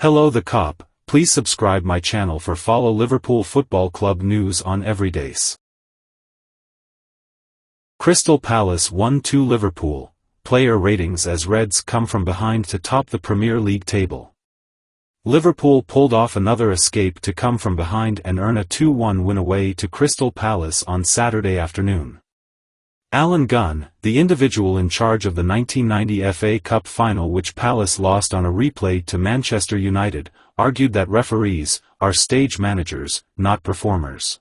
Hello the cop, please subscribe my channel for follow Liverpool Football Club news on every days. Crystal Palace 1-2 Liverpool, player ratings as Reds come from behind to top the Premier League table. Liverpool pulled off another escape to come from behind and earn a 2-1 win away to Crystal Palace on Saturday afternoon. Alan Gunn, the individual in charge of the 1990 FA Cup final which Palace lost on a replay to Manchester United, argued that referees are stage managers, not performers.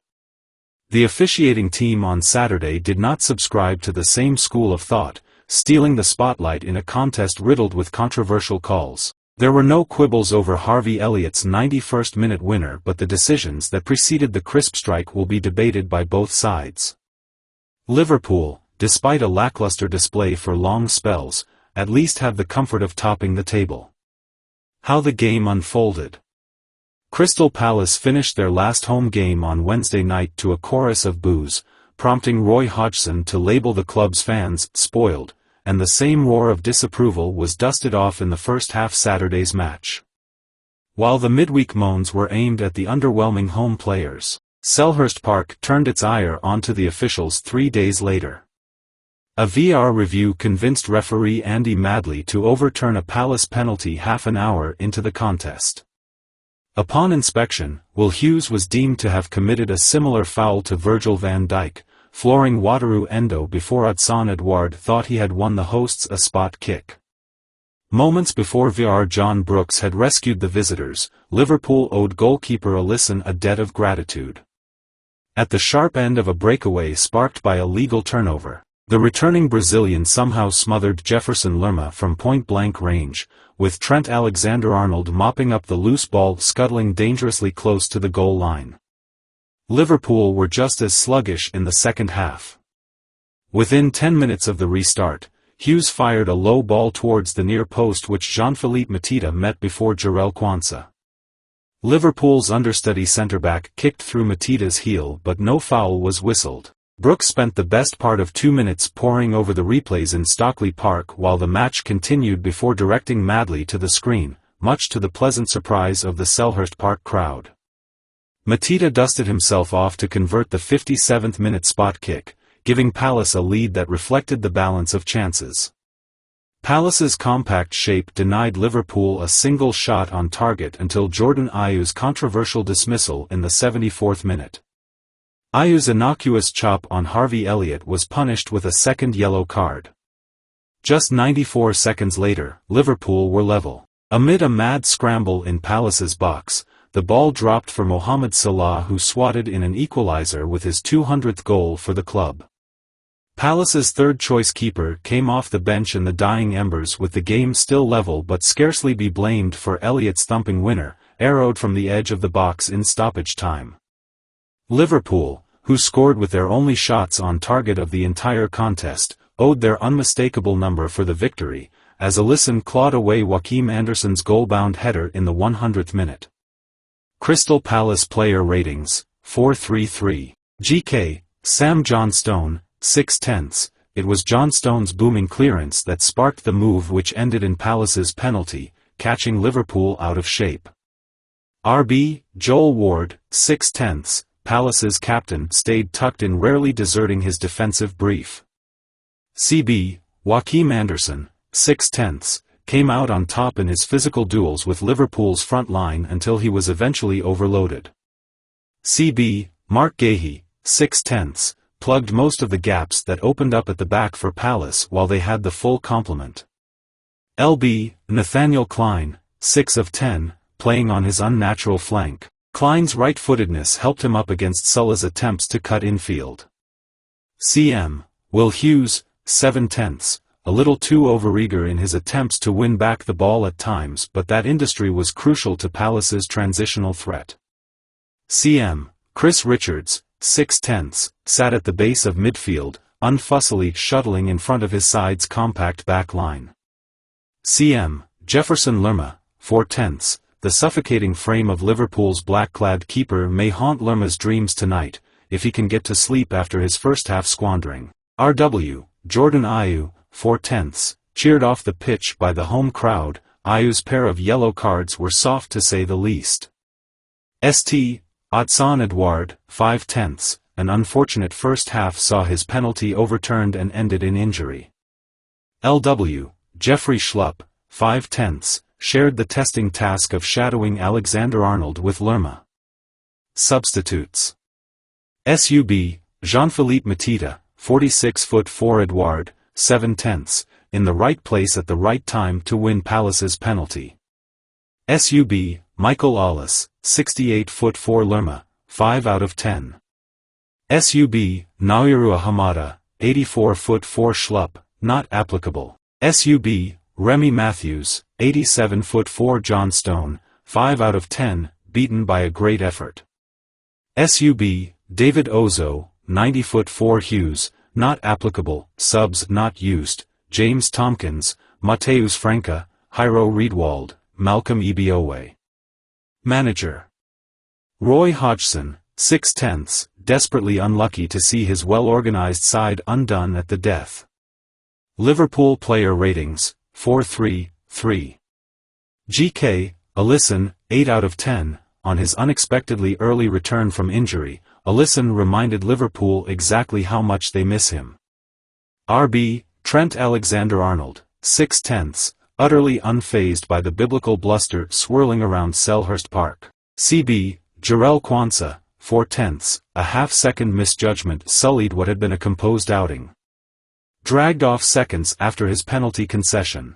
The officiating team on Saturday did not subscribe to the same school of thought, stealing the spotlight in a contest riddled with controversial calls. There were no quibbles over Harvey Elliott's 91st-minute winner, but the decisions that preceded the crisp strike will be debated by both sides. Liverpool, despite a lackluster display for long spells, at least have the comfort of topping the table. How the game unfolded. Crystal Palace finished their last home game on Wednesday night to a chorus of boos, prompting Roy Hodgson to label the club's fans spoiled, and the same roar of disapproval was dusted off in the first half Saturday's match. While the midweek moans were aimed at the underwhelming home players, Selhurst Park turned its ire onto the officials 3 days later. A VR review convinced referee Andy Madley to overturn a Palace penalty half an hour into the contest. Upon inspection, Will Hughes was deemed to have committed a similar foul to Virgil van Dijk, flooring Wataru Endo before Hudson Edouard thought he had won the hosts a spot kick. Moments before VR John Brooks had rescued the visitors, Liverpool owed goalkeeper Alisson a debt of gratitude. At the sharp end of a breakaway sparked by a legal turnover, the returning Brazilian somehow smothered Jefferson Lerma from point-blank range, with Trent Alexander-Arnold mopping up the loose ball scuttling dangerously close to the goal line. Liverpool were just as sluggish in the second half. Within 10 minutes of the restart, Hughes fired a low ball towards the near post which Jean-Philippe Mateta met before Jarell Quansah. Liverpool's understudy centre-back kicked through Mateta's heel but no foul was whistled. Brooks spent the best part of 2 minutes poring over the replays in Stockley Park while the match continued before directing Madley to the screen, much to the pleasant surprise of the Selhurst Park crowd. Mateta dusted himself off to convert the 57th-minute spot kick, giving Palace a lead that reflected the balance of chances. Palace's compact shape denied Liverpool a single shot on target until Jordan Ayew's controversial dismissal in the 74th minute. Ayew's innocuous chop on Harvey Elliott was punished with a second yellow card. Just 94 seconds later, Liverpool were level. Amid a mad scramble in Palace's box, the ball dropped for Mohamed Salah who swatted in an equaliser with his 200th goal for the club. Palace's third-choice keeper came off the bench in the dying embers with the game still level but scarcely be blamed for Elliott's thumping winner, arrowed from the edge of the box in stoppage time. Liverpool, who scored with their only shots on target of the entire contest, owed their unmistakable number for the victory, as Alisson clawed away Joachim Anderson's goal-bound header in the 100th minute. Crystal Palace player ratings, 433. GK, Sam Johnstone, 6/10. It was Johnstone's booming clearance that sparked the move which ended in Palace's penalty, catching Liverpool out of shape. RB, Joel Ward, 6/10. Palace's captain stayed tucked in, rarely deserting his defensive brief. CB, Joachim Anderson, 6/10, came out on top in his physical duels with Liverpool's front line until he was eventually overloaded. CB, Mark Gahey, 6/10, plugged most of the gaps that opened up at the back for Palace while they had the full complement. LB, Nathaniel Klein, 6 of 10, playing on his unnatural flank. Klein's right-footedness helped him up against Sully's attempts to cut infield. CM, Will Hughes, 7/10, a little too overeager in his attempts to win back the ball at times, but that industry was crucial to Palace's transitional threat. CM, Chris Richards, 6/10, sat at the base of midfield, unfussily shuttling in front of his side's compact back line. CM, Jefferson Lerma, 4/10, the suffocating frame of Liverpool's black-clad keeper may haunt Lerma's dreams tonight, if he can get to sleep after his first-half squandering. RW, Jordan Ayew, 4/10, cheered off the pitch by the home crowd, Ayu's pair of yellow cards were soft to say the least. St. Otson Edouard, 5/10, an unfortunate first half saw his penalty overturned and ended in injury. Lw. Jeffrey Schlupp, 5/10, shared the testing task of shadowing Alexander-Arnold with Lerma. Substitutes. Sub. Jean-Philippe Matita, 46'4" Edouard, 7/10, in the right place at the right time to win Palace's penalty. Sub. Michael Ollis, 68'4" Lerma, 5/10. Sub. Naoyaru Hamada, 84'4" Schlupp, not applicable. Sub. Remy Matthews, 87'4" John Stone, 5/10, beaten by a great effort. Sub. David Ozo, 90'4" Hughes, not applicable. Subs not used: James Tompkins, Mateus Franca, Jairo Riedwald, Malcolm Ebiowe. Manager. Roy Hodgson, 6/10, desperately unlucky to see his well-organized side undone at the death. Liverpool player ratings, 4-3-3. GK, Alisson, 8/10, on his unexpectedly early return from injury. Alisson reminded Liverpool exactly how much they miss him. RB, Trent Alexander-Arnold, 6/10, utterly unfazed by the biblical bluster swirling around Selhurst Park. CB, Jarell Quansah, 4/10, a half-second misjudgment sullied what had been a composed outing. Dragged off seconds after his penalty concession.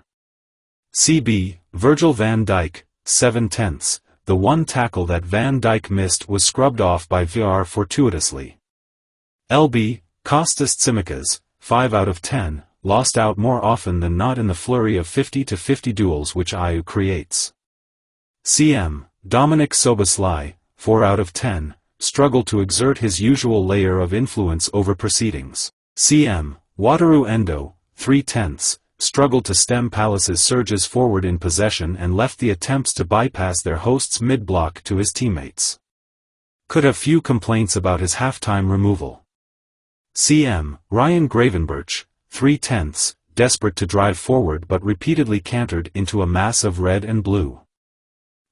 CB, Virgil van Dijk, 7/10, the one tackle that Van Dijk missed was scrubbed off by VR fortuitously. LB, Kostas Tsimikas, 5/10, lost out more often than not in the flurry of 50-50 duels which Ayew creates. CM, Dominic Szoboszlai, 4/10, struggled to exert his usual layer of influence over proceedings. CM, Wataru Endo, 3/10, struggled to stem Palace's surges forward in possession and left the attempts to bypass their hosts mid-block to his teammates. Could have few complaints about his halftime removal. CM, Ryan Gravenberch, 3/10, desperate to drive forward but repeatedly cantered into a mass of red and blue.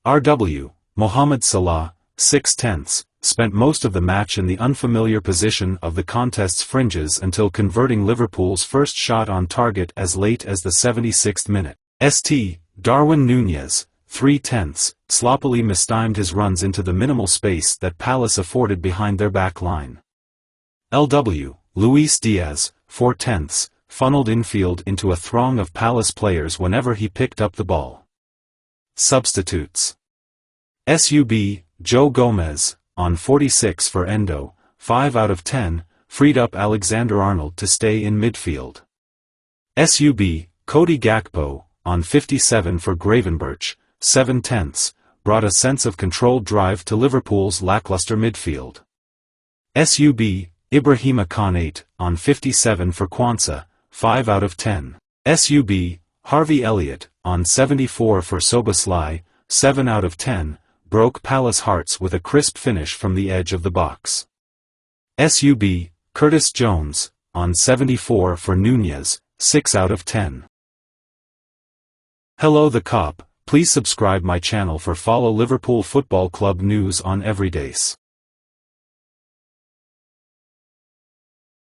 RW, Mohamed Salah, 6/10, spent most of the match in the unfamiliar position of the contest's fringes until converting Liverpool's first shot on target as late as the 76th minute. St. Darwin Núñez, 3/10, sloppily mistimed his runs into the minimal space that Palace afforded behind their back line. LW, Luis Diaz, 4/10, funneled infield into a throng of Palace players whenever he picked up the ball. Substitutes. Sub. Joe Gomez, on 46 for Endo, 5/10, freed up Alexander-Arnold to stay in midfield. Sub. Cody Gakpo, on 57 for Gravenberch, 7/10, brought a sense of controlled drive to Liverpool's lackluster midfield. Sub. Ibrahima Konate, on 57 for Quansah, 5/10. Sub. Harvey Elliott, on 74 for Szoboszlai, 7/10, broke Palace hearts with a crisp finish from the edge of the box. Sub. Curtis Jones, on 74 for Núñez, 6/10. Hello the Cop, please subscribe my channel for follow Liverpool Football Club news on everydays.